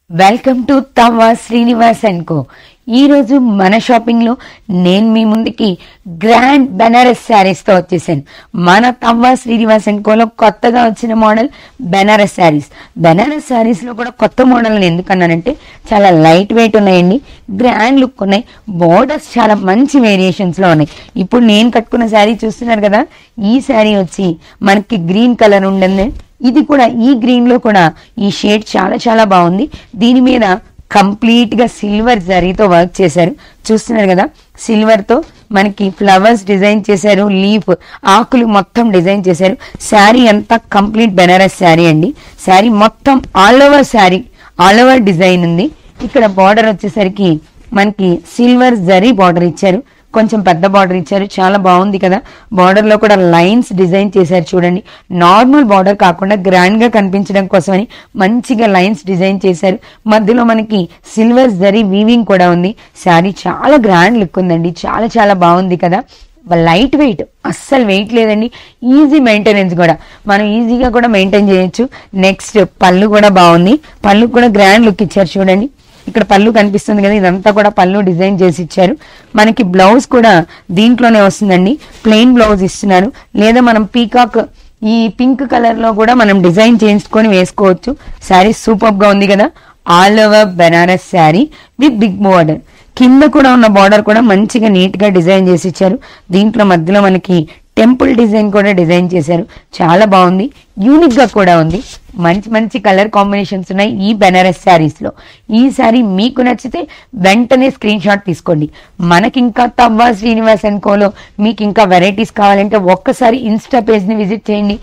Welcome to తవ్వ Srinivas and co. ఈరోజు మన షాపింగ్లో నేను మీ ముందుకి గ్రాండ్ బెనారస్ శారీస్తో వచ్చేసాను. మన తవ్వ శ్రీనివాస్ అండ్ కోలో కొత్తగా వచ్చిన మోడల్ బెనారస్ శారీస్. బెనారస్ శారీస్లో కూడా కొత్త మోడల్ ఎందుకన్నానంటే చాలా లైట్ వెయిట్ ఉన్నాయండి, గ్రాండ్ లుక్ ఉన్నాయి, బోర్డర్స్ చాలా మంచి వేరియేషన్స్లో ఉన్నాయి. ఇప్పుడు నేను కట్టుకున్న శారీ చూస్తున్నారు కదా, ఈ శారీ వచ్చి మనకి గ్రీన్ కలర్ ఉండింది. ఇది కూడా ఈ గ్రీన్ లో కూడా ఈ షేడ్ చాలా చాలా బాగుంది. దీని మీద కంప్లీట్ గా సిల్వర్ జరీతో వర్క్ చేశారు. చూస్తున్నారు కదా, సిల్వర్ తో మనకి ఫ్లవర్స్ డిజైన్ చేశారు, లీఫ్ ఆకులు మొత్తం డిజైన్ చేశారు. శారీ అంతా కంప్లీట్ బెనారస్ శారీ అండి. శారీ మొత్తం all over sari, all over design ఉంది. ఇక్కడ బార్డర్ వచ్చేసరికి మనకి సిల్వర్ జరీ బార్డర్ ఇచ్చారు, కొంచెం పెద్ద బార్డర్ ఇచ్చారు, చాలా బాగుంది కదా. బార్డర్ లో కూడా లైన్స్ డిజైన్ చేశారు చూడండి. నార్మల్ బార్డర్ కాకుండా గ్రాండ్ గా కనిపించడం కోసమని మంచిగా లైన్స్ డిజైన్ చేశారు. మధ్యలో మనకి సిల్వర్ జరీ వీవింగ్ కూడా ఉంది. శారీ చాలా గ్రాండ్ లుక్ ఉందండి, చాలా చాలా బాగుంది కదా. లైట్ వెయిట్, అస్సలు వెయిట్ లేదండి, ఈజీ మెయింటెనెన్స్ కూడా, మనం ఈజీగా కూడా మెయింటైన్ చేయొచ్చు. నెక్స్ట్ పళ్ళు కూడా బాగుంది, పళ్ళు కూడా గ్రాండ్ లుక్ ఇచ్చారు చూడండి. ఇక్కడ పళ్ళు కనిపిస్తుంది కదా, ఇదంతా కూడా పళ్ళు డిజైన్ చేసి ఇచ్చారు. మనకి బ్లౌజ్ కూడా దీంట్లోనే వస్తుందండి, ప్లెయిన్ బ్లౌజ్ ఇస్తున్నారు. లేదా మనం పీకాక్ ఈ పింక్ కలర్ లో కూడా మనం డిజైన్ చేయించుకొని వేసుకోవచ్చు. శారీ సూపర్ గా ఉంది కదా. All over Banaras sari with big border. కింద కూడా ఉన్న బార్డర్ కూడా మంచిగా నీట్ గా డిజైన్ చేసి ఇచ్చారు. దీంట్లో మధ్యలో మనకి టెంపుల్ డిజైన్ కూడా డిజైన్ చేశారు, చాలా బాగుంది, యూనిక్ గా కూడా ఉంది. మంచి మంచి కలర్ కాంబినేషన్స్ ఉన్నాయి ఈ బెనారస్ శారీస్ లో. ఈ శారీ మీకు నచ్చితే వెంటనే స్క్రీన్ షాట్ తీసుకోండి. మనకి ఇంకా తవ్వ శ్రీనివాస్ అండ్ కోలో మీకు ఇంకా వెరైటీస్ కావాలంటే ఒక్కసారి ఇన్స్టా పేజ్ ని విజిట్ చేయండి.